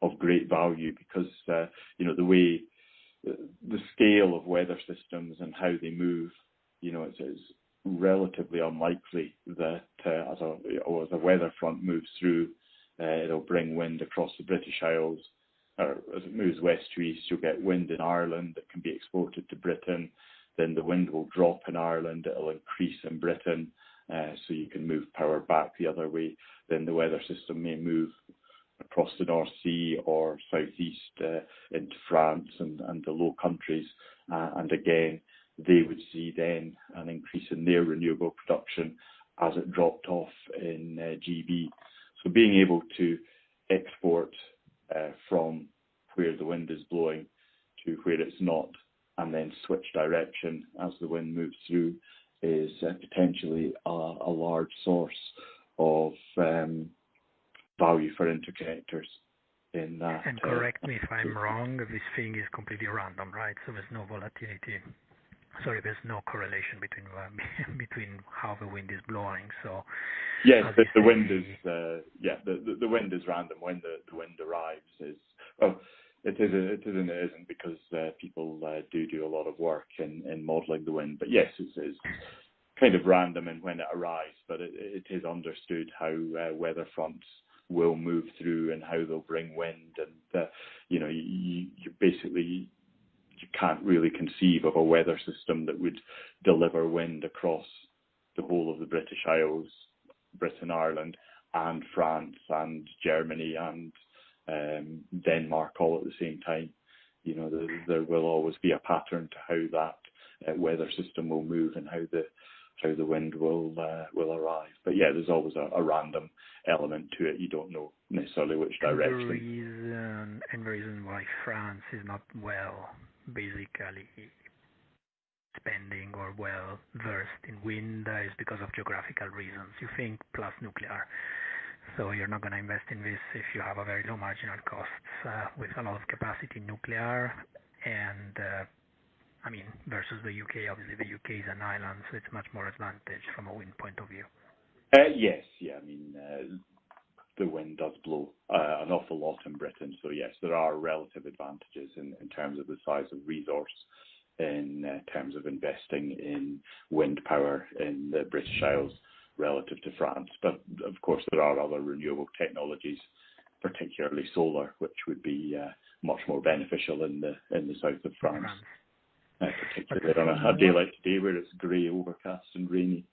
of great value because, the way, the scale of weather systems and how they move, it's relatively unlikely that as a weather front moves through, it'll bring wind across the British Isles, or as it moves west to east, you'll get wind in Ireland that can be exported to Britain. Then the wind will drop in Ireland, it'll increase in Britain, so you can move power back the other way. Then the weather system may move across the North Sea or southeast into France and the Low Countries, and again, they would see then an increase in their renewable production as it dropped off in GB. So being able to export from where the wind is blowing to where it's not, and then switch direction as the wind moves through, is potentially a large source of value for interconnectors in that. And correct me if I'm wrong, this thing is completely random, right? So there's no volatility. Sorry, there's no correlation between how the wind is blowing. So yes, the wind is the wind is random when the wind arrives. It isn't because people do a lot of work in modelling the wind. But yes, it's kind of random in when it arrives. But it is understood how weather fronts will move through and how they'll bring wind, and you basically, you can't really conceive of a weather system that would deliver wind across the whole of the British Isles, Britain, Ireland, and France, and Germany, and Denmark all at the same time. There will always be a pattern to how that weather system will move and how the wind will arrive. But yeah, there's always a random element to it. You don't know necessarily which direction. And the reason why France is not basically spending or well versed in wind is because of geographical reasons, you think, plus nuclear. So you're not going to invest in this if you have a very low marginal costs with a lot of capacity in nuclear. And versus the UK, obviously the UK is an island, so it's much more advantage from a wind point of view. Yes, the wind does blow an awful lot in Britain. So yes, there are relative advantages in terms of the size of resource, in terms of investing in wind power in the British Isles relative to France. But of course, there are other renewable technologies, particularly solar, which would be much more beneficial in the south of France. Particularly on a day like today where it's grey, overcast and rainy.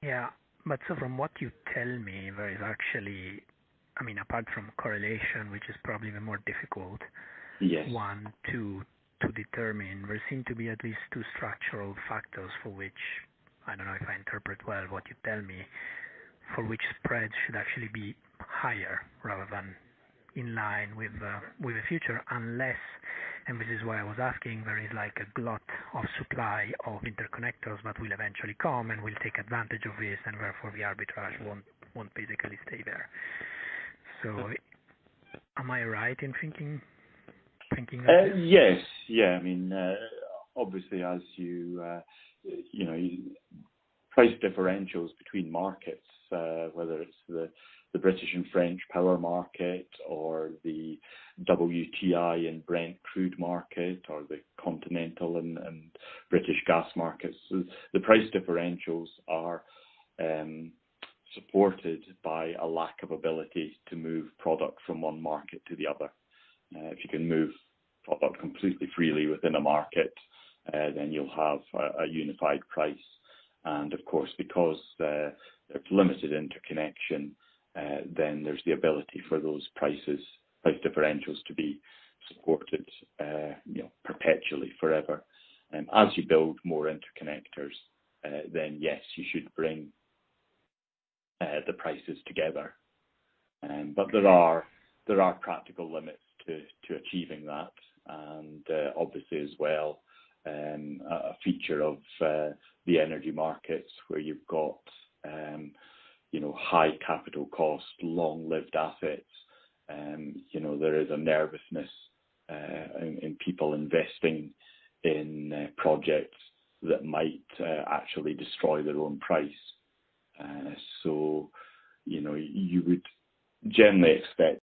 Yeah, but so from what you tell me, there is actually, apart from correlation, which is probably the more difficult one to determine, there seem to be at least two structural factors for which, I don't know if I interpret well what you tell me, for which spreads should actually be higher rather than in line with the future, unless, and this is why I was asking, there is like a glut of supply of interconnectors that will eventually come and will take advantage of this, and therefore the arbitrage won't basically stay there. So, am I right in thinking that? Yes, yeah. Obviously, as price differentials between markets, whether it's the British and French power market, or the WTI and Brent crude market, or the continental and British gas markets. So the price differentials are supported by a lack of ability to move product from one market to the other. If you can move product completely freely within a market, then you'll have a unified price. And of course, because there's limited interconnection, then there's the ability for those price differentials to be supported, perpetually, forever. As you build more interconnectors, then yes, you should bring the prices together. But there are practical limits to achieving that, and obviously as well, a feature of the energy markets where you've got high capital cost, long-lived assets. There is a nervousness in people investing in projects that might actually destroy their own price. So you would generally expect